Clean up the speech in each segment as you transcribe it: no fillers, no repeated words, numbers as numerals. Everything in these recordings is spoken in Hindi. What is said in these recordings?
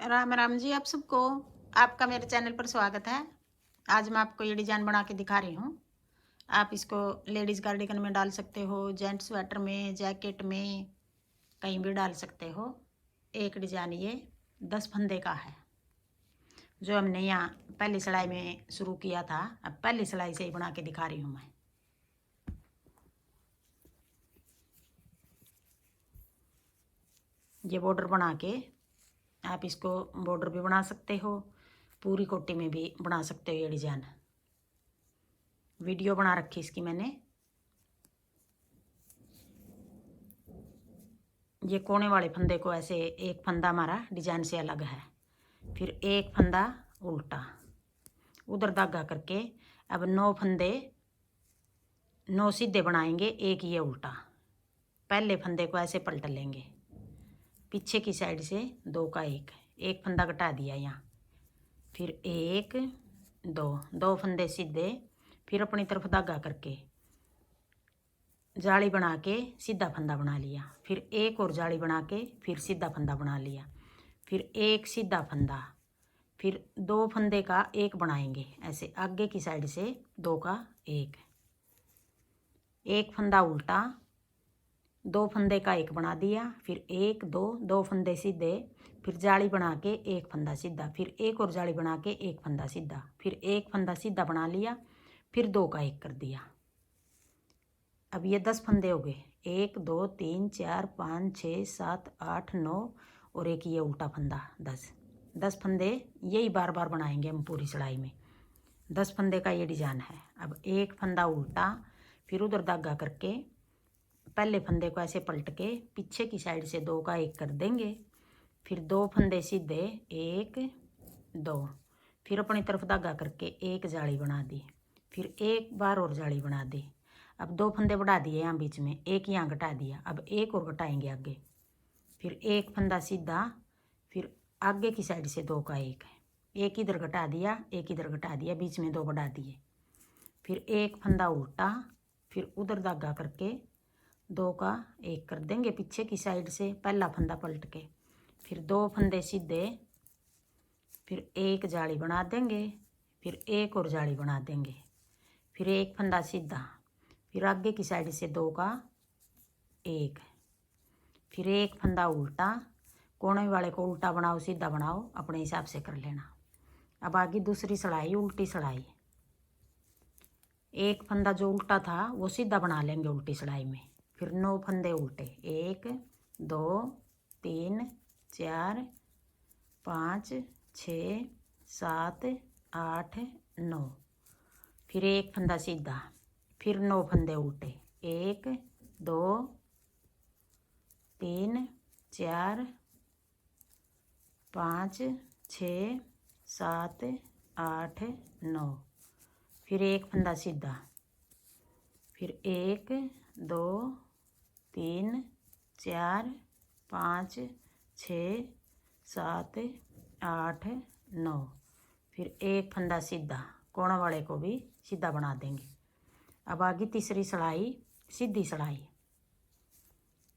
राम राम जी, आप सबको। आपका मेरे चैनल पर स्वागत है। आज मैं आपको ये डिजाइन बना के दिखा रही हूँ। आप इसको लेडीज कार्डिगन में डाल सकते हो, जेंट्स स्वेटर में, जैकेट में, कहीं भी डाल सकते हो। एक डिजाइन ये 10 फंदे का है, जो हमने यहाँ पहली सिलाई में शुरू किया था। अब पहली सिलाई से ही बना के दिखा रही हूँ मैं। ये बॉर्डर बना के आप इसको बॉर्डर भी बना सकते हो, पूरी कोटी में भी बना सकते हो। ये डिजाइन वीडियो बना रखी इसकी मैंने। ये कोने वाले फंदे को ऐसे, एक फंदा हमारा डिजाइन से अलग है, फिर एक फंदा उल्टा, उधर धागा करके अब 9 फंदे, 9 सीधे बनाएंगे, एक ये उल्टा। पहले फंदे को ऐसे पलट लेंगे, पीछे की साइड से 2 का एक फंदा घटा दिया यहाँ, फिर 1 2, 2 फंदे सीधे, फिर अपनी तरफ धागा करके जाली बना के सीधा फंदा बना लिया, फिर एक और जाली बना के फिर सीधा फंदा बना लिया, फिर एक सीधा फंदा, फिर 2 फंदे का एक बनाएंगे ऐसे, आगे की साइड से 2 का एक फंदा उल्टा, 2 फंदे का एक बना दिया, फिर 1 2, 2 फंदे सीधे, फिर जाली बना के एक फंदा सीधा, फिर एक और जाली बना के एक फंदा सीधा, फिर एक फंदा सीधा बना लिया, फिर 2 का एक कर दिया। अब ये 10 फंदे हो गए, 1 2 3 4 5 6 7 8 9 और एक ये उल्टा फंदा, 10 फंदे यही बार बार बनाएंगे हम पूरी सिलाई में। 10 फंदे का ये डिजाइन है। अब एक फंदा उल्टा, फिर उधर धागा करके पहले फंदे को ऐसे पलट के पीछे की साइड से 2 का एक कर देंगे, फिर 2 फंदे सीधे 1 2, फिर अपनी तरफ धागा करके एक जाली बना दी, फिर एक बार और जाली बना दी। अब 2 फंदे बढ़ा दिए यहाँ बीच में, एक यहाँ घटा दिया, अब एक और घटाएंगे आगे, फिर एक फंदा सीधा, फिर आगे की साइड से 2 का एक इधर घटा दिया, एक इधर घटा दिया, बीच में 2 बढ़ा दिए, फिर एक फंदा उल्टा, फिर उधर धागा करके 2 का एक कर देंगे पीछे की साइड से, पहला फंदा पलट के, फिर 2 फंदे सीधे, फिर एक जाली बना देंगे, फिर एक और जाली बना देंगे, फिर एक फंदा सीधा, फिर आगे की साइड से 2 का एक, फिर एक फंदा उल्टा, कोने वाले को उल्टा बनाओ सीधा बनाओ अपने हिसाब से कर लेना। अब आगे दूसरी सिलाई, उल्टी सिलाई। एक फंदा जो उल्टा था वो सीधा बना लेंगे उल्टी सिलाई में, फिर 9 फंदे उल्टे, 1 2 3 4 5 6 7 8 9, फिर एक फंदा सीधा, फिर 9 फंदे उल्टे, 1 2 3 4 5 6 7 8 9, फिर एक फंदा सीधा, फिर 1 2 3 4 5 6 7 8 9, फिर एक फंदा सीधा, कोना वाले को भी सीधा बना देंगे। अब आगे तीसरी सिलाई, सीधी सिलाई।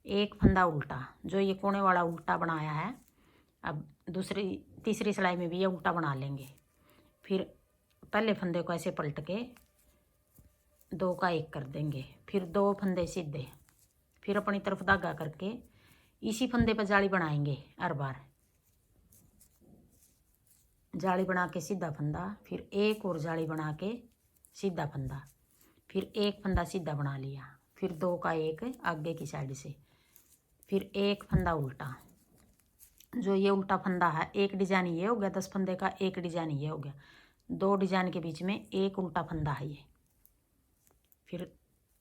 एक फंदा उल्टा, जो ये कोने वाला उल्टा बनाया है, अब तीसरी सिलाई में भी ये उल्टा बना लेंगे, फिर पहले फंदे को ऐसे पलट के 2 का एक कर देंगे, फिर 2 फंदे सीधे, फिर अपनी तरफ धागा करके इसी फंदे पर जाली बनाएंगे हर बार, जाली बना के सीधा फंदा, फिर एक और जाली बना के सीधा फंदा, फिर एक फंदा सीधा बना लिया, फिर 2 का एक आगे की साइड से, फिर एक फंदा उल्टा। जो ये उल्टा फंदा है, एक डिजाइन ये हो गया 10 फंदे का, एक डिजाइन ये हो गया, 2 डिजाइन के बीच में एक उल्टा फंदा है ये, फिर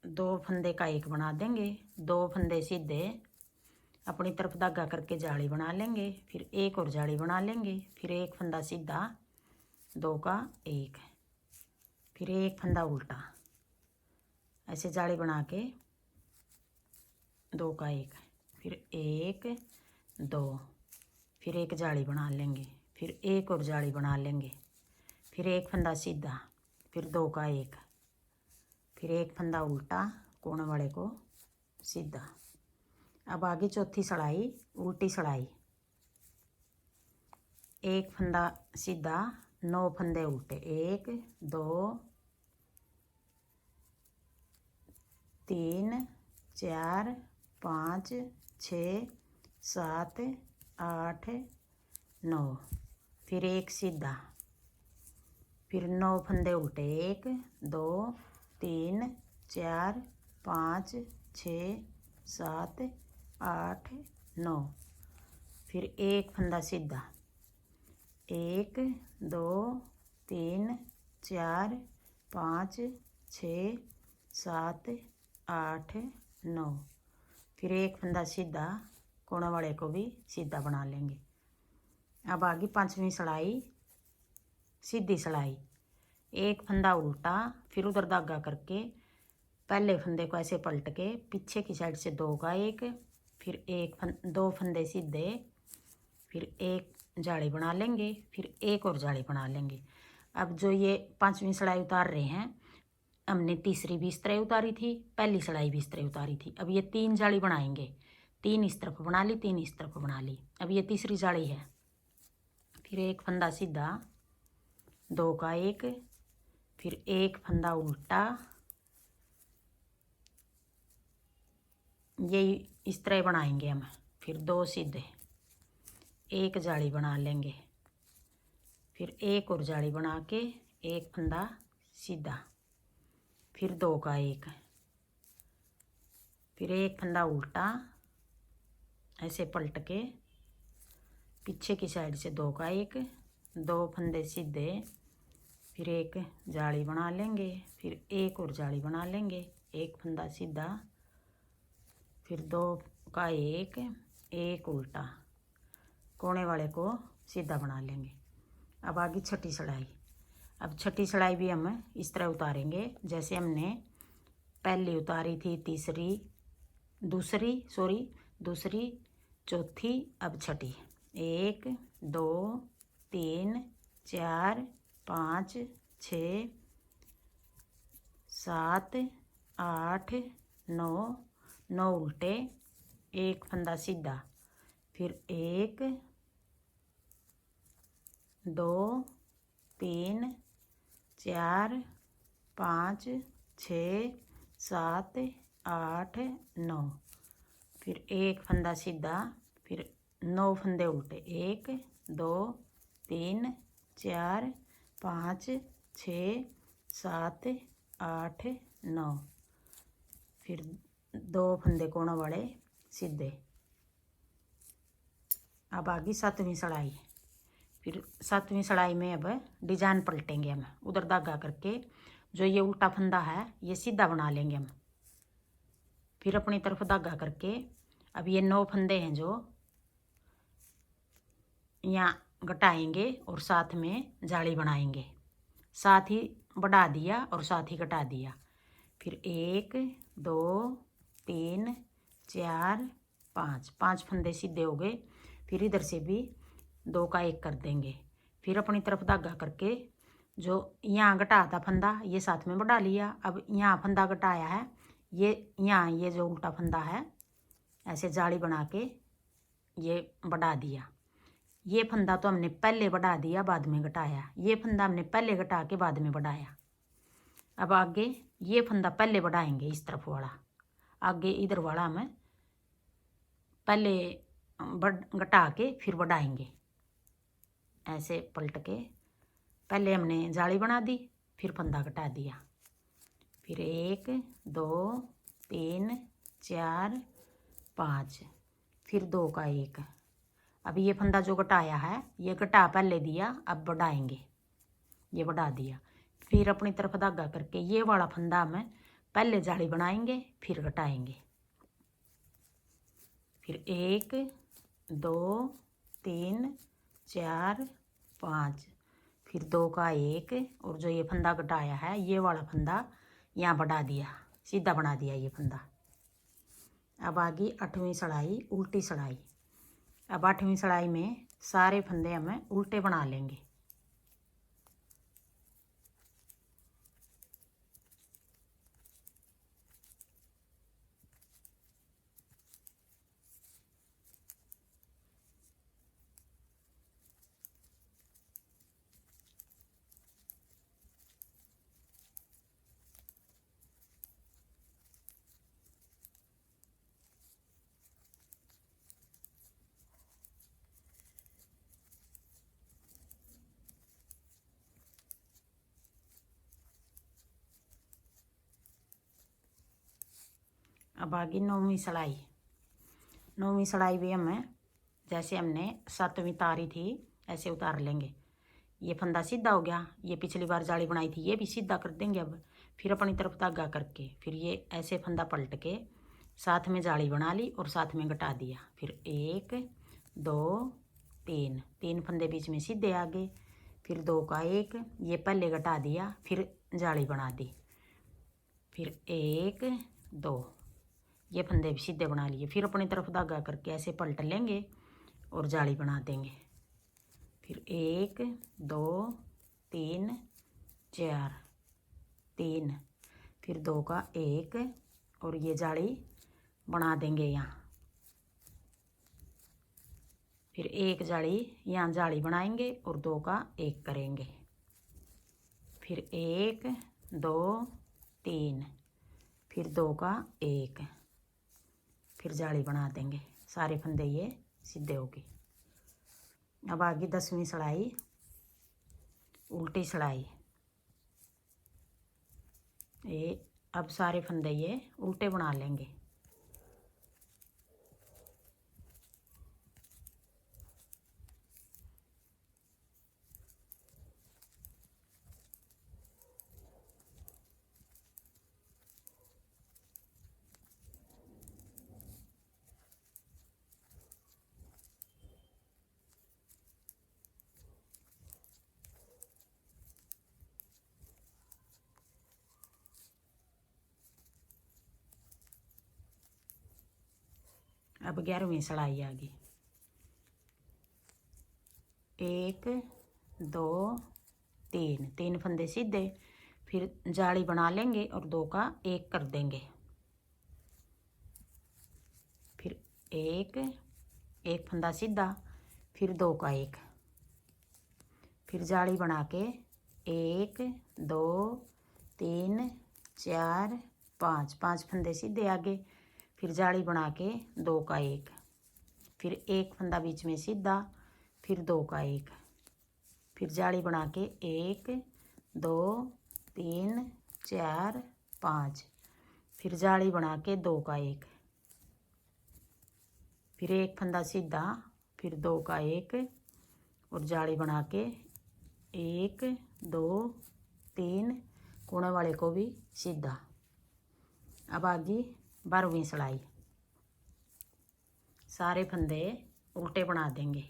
2 फंदे का एक बना देंगे, 2 फंदे सीधे, अपनी तरफ धागा करके जाली बना लेंगे, फिर एक और जाली बना लेंगे, फिर एक फंदा सीधा, 2 का एक, फिर एक फंदा उल्टा, ऐसे जाली बना के 2 का एक, फिर 1 2, फिर एक जाली बना लेंगे, फिर एक और जाली बना लेंगे, फिर एक फंदा सीधा, फिर 2 का एक, फिर एक फंदा उल्टा, कोने वाले को सीधा। अब आगे चौथी सिलाई, उल्टी सिलाई। एक फंदा सीधा, 9 फंदे उल्टे, 1 2 3 4 5 6 7 8 9, फिर एक सीधा, फिर 9 फंदे उल्टे, 1 2 3 4 5 6 7 8 9, फिर एक फंदा सीधा, 1 2 3 4 5 6 7 8 9, फिर एक फंदा सीधा, कोने वाले को भी सीधा बना लेंगे। अब आगे 5वीं सिलाई, सीधी सिलाई, एक फंदा उल्टा, फिर उधर धागा करके पहले फंदे को ऐसे पलट के पीछे की साइड से 2 का 1, फिर 2 फंदे सीधे, फिर एक जाली बना लेंगे, फिर एक और जाली बना लेंगे। अब जो ये 5वीं सिलाई उतार रहे हैं, हमने तीसरी भी इस तरह उतारी थी, पहली सिलाई भी इस तरह उतारी थी। अब ये 3 जाली बनाएंगे, 3 इस तरफ बना ली, 3 इस तरफ बना ली। अब ये तीसरी जाली है, फिर एक फंदा सीधा, 2 का 1, फिर एक फंदा उल्टा, ये इस तरह बनाएंगे हम, फिर 2 सीधे, एक जाली बना लेंगे, फिर एक और जाली बना के एक फंदा सीधा, फिर 2 का 1, फिर एक फंदा उल्टा, ऐसे पलट के पीछे की साइड से 2 का 1, 2 फंदे सीधे, फिर एक जाली बना लेंगे, फिर एक और जाली बना लेंगे, एक फंदा सीधा, फिर 2 का 1, एक उल्टा, कोने वाले को सीधा बना लेंगे। अब आगे छठी सिलाई। अब छठी सिलाई भी हम इस तरह उतारेंगे जैसे हमने पहली उतारी थी, दूसरी, चौथी, अब छठी। 1 2 3 4 5 6 7 8 9, 9 उल्टे, एक फंदा सीधा, फिर 1 2 3 4 5 6 7 8 9, फिर एक फंदा सीधा, फिर 9 फंदे उल्टे, 1 2 3 4 5 6 7 8 9, फिर 2 फंदे कोना वाले सीधे। अब आगे 7वीं सिलाई। फिर 7वीं सिलाई में अब डिजाइन पलटेंगे हम, उधर धागा करके जो ये उल्टा फंदा है ये सीधा बना लेंगे हम, फिर अपनी तरफ धागा करके अब ये 9 फंदे हैं जो यहाँ घटाएंगे और साथ में जाली बनाएंगे, साथ ही बढ़ा दिया और साथ ही घटा दिया। फिर 1 2 3 4 5, 5 फंदे सीधे हो गए, फिर इधर से भी 2 का 1 कर देंगे, फिर अपनी तरफ धागा करके जो यहाँ घटाया था फंदा ये साथ में बढ़ा लिया। अब यहाँ फंदा घटाया है, ये यहाँ ये जो उल्टा फंदा है ऐसे जाली बना के ये बढ़ा दिया। ये फंदा तो हमने पहले बढ़ा दिया बाद में घटाया, ये फंदा हमने पहले घटा के बाद में बढ़ाया। अब आगे ये फंदा पहले बढ़ाएंगे, इस तरफ वाला, आगे इधर वाला हम पहले घटा के फिर बढ़ाएंगे। ऐसे पलट के पहले हमने जाली बना दी, फिर फंदा घटा दिया, फिर 1 2 3 4 5, फिर 2 का 1। अब ये फंदा जो घटाया है ये घटा पहले दिया, अब बढ़ाएंगे, ये बढ़ा दिया, फिर अपनी तरफ धागा करके ये वाला फंदा हम पहले जाली बनाएंगे फिर घटाएंगे। फिर 1 2 3 4 5, फिर 2 का 1 और जो ये फंदा घटाया है ये वाला फंदा यहाँ बढ़ा दिया, सीधा बना दिया ये फंदा। अब आगे 8वीं सिलाई, उल्टी सिलाई। अब 8वीं सिलाई में सारे फंदे हमें उल्टे बना लेंगे। अब आगे 9वीं सिलाई। 9वीं सिलाई भी हमें जैसे हमने 7वीं तारी थी ऐसे उतार लेंगे। ये फंदा सीधा हो गया, ये पिछली बार जाली बनाई थी ये भी सीधा कर देंगे। अब फिर अपनी तरफ धागा करके फिर ये ऐसे फंदा पलट के साथ में जाली बना ली और साथ में घटा दिया। फिर 1 2 3 3 फंदे बीच में सीधे आगे, फिर 2 का 1 ये पहले घटा दिया, फिर जाली बना दी। फिर 1 2 ये फंदे भी सीधे बना लिए। फिर अपनी तरफ धागा करके ऐसे पलट लेंगे और जाली बना देंगे। फिर 1 2 3 4 3 फिर 2 का 1 और ये जाली बना देंगे यहाँ। फिर एक जाली यहाँ जाली बनाएंगे और 2 का 1 करेंगे। फिर 1 2 3 फिर 2 का 1 फिर जाली बना देंगे। सारे फंदे ये सीधे हो गए। अब आगे 10वीं सिलाई उल्टी सिलाई। ये अब सारे फंदे ये उल्टे बना लेंगे। अब 11वीं सिलाई आ गई। 1 2 3 3 फंदे सीधे, फिर जाली बना लेंगे और 2 का 1 कर देंगे। फिर 1 फंदा सीधा, फिर 2 का 1 फिर जाली बना के 1 2 3 4 5 फंदे सीधे आगे, फिर जाली बना के 2 का 1 फिर 1 फंदा बीच में सीधा, फिर 2 का 1 फिर जाली बना के 1 2 3 4 5 फिर जाली बना के 2 का 1 फिर 1 फंदा सीधा, फिर 2 का 1 और जाली बना के 1 2 3 कोने वाले को भी सीधा। अब आगे 12वीं सिलाई। सारे फंदे उल्टे बना देंगे।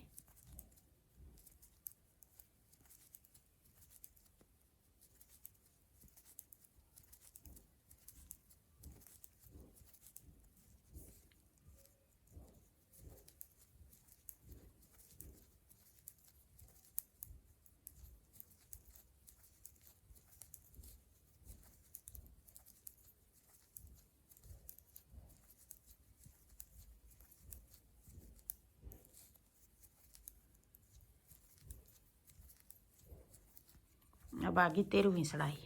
अब आगे 13वीं सिलाई।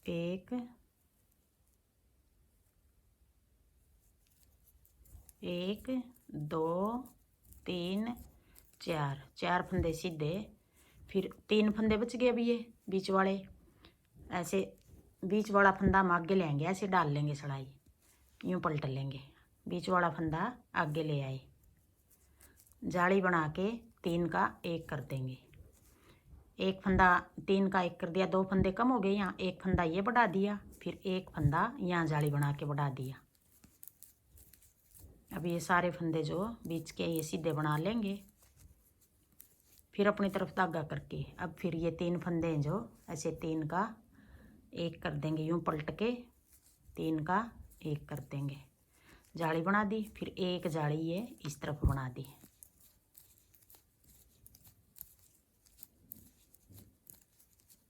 1 1 2 3 4 फंदे सीधे, फिर 3 फंदे बच गए। अभी ये बीच वाले ऐसे बीच वाला फंदा हम आगे ले आएंगे, ऐसे डाल लेंगे सिलाई, यूँ पलट लेंगे, बीच वाला फंदा आगे ले आए, जाली बना के 3 का 1 कर देंगे। 1 फंदा 3 का 1 कर दिया, 2 फंदे कम हो गए, यहाँ 1 फंदा ये बढ़ा दिया, फिर 1 फंदा यहाँ जाली बना के बढ़ा दिया। अब ये सारे फंदे जो बीच के ये सीधे बना लेंगे। फिर अपनी तरफ धागा करके अब फिर ये 3 फंदे हैं जो ऐसे 3 का 1 कर देंगे, यूँ पलट के 3 का 1 कर देंगे, जाली बना दी। फिर एक जाली ये इस तरफ बना दी।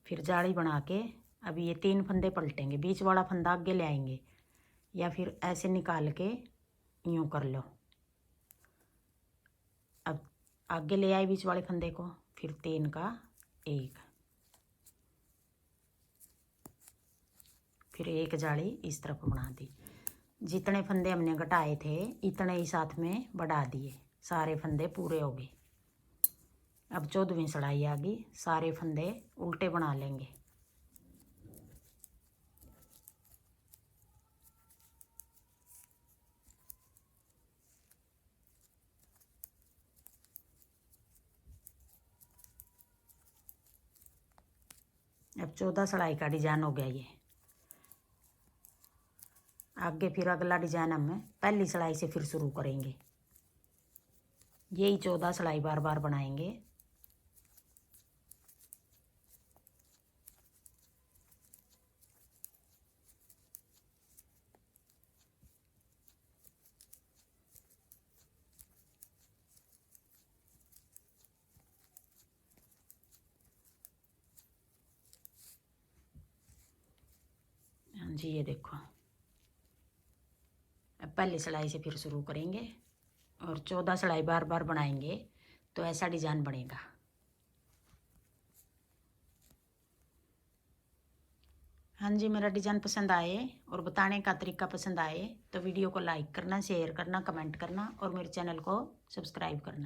फिर जाली बना के अब ये 3 फंदे पलटेंगे, बीच वाला फंदा आगे ले आएंगे या फिर ऐसे निकाल के यूँ कर लो। अब आगे ले आए बीच वाले फंदे को, फिर 3 का 1 फिर एक जाली इस तरफ बना दी। जितने फंदे हमने घटाए थे इतने ही साथ में बढ़ा दिए, सारे फंदे पूरे हो गए। अब 14वीं सिलाई आ गई। सारे फंदे उल्टे बना लेंगे। अब 14 सिलाई का डिजाइन हो गया ये। आगे फिर अगला डिजाइन हम पहली सिलाई से फिर शुरू करेंगे। यही 14 सिलाई बार बार बनाएंगे। हाँ जी, ये देखो अब पहली सिलाई से फिर शुरू करेंगे और 14 सिलाई बार बार बनाएंगे तो ऐसा डिजाइन बनेगा। हाँ जी, मेरा डिजाइन पसंद आए और बताने का तरीका पसंद आए तो वीडियो को लाइक करना, शेयर करना, कमेंट करना और मेरे चैनल को सब्सक्राइब करना।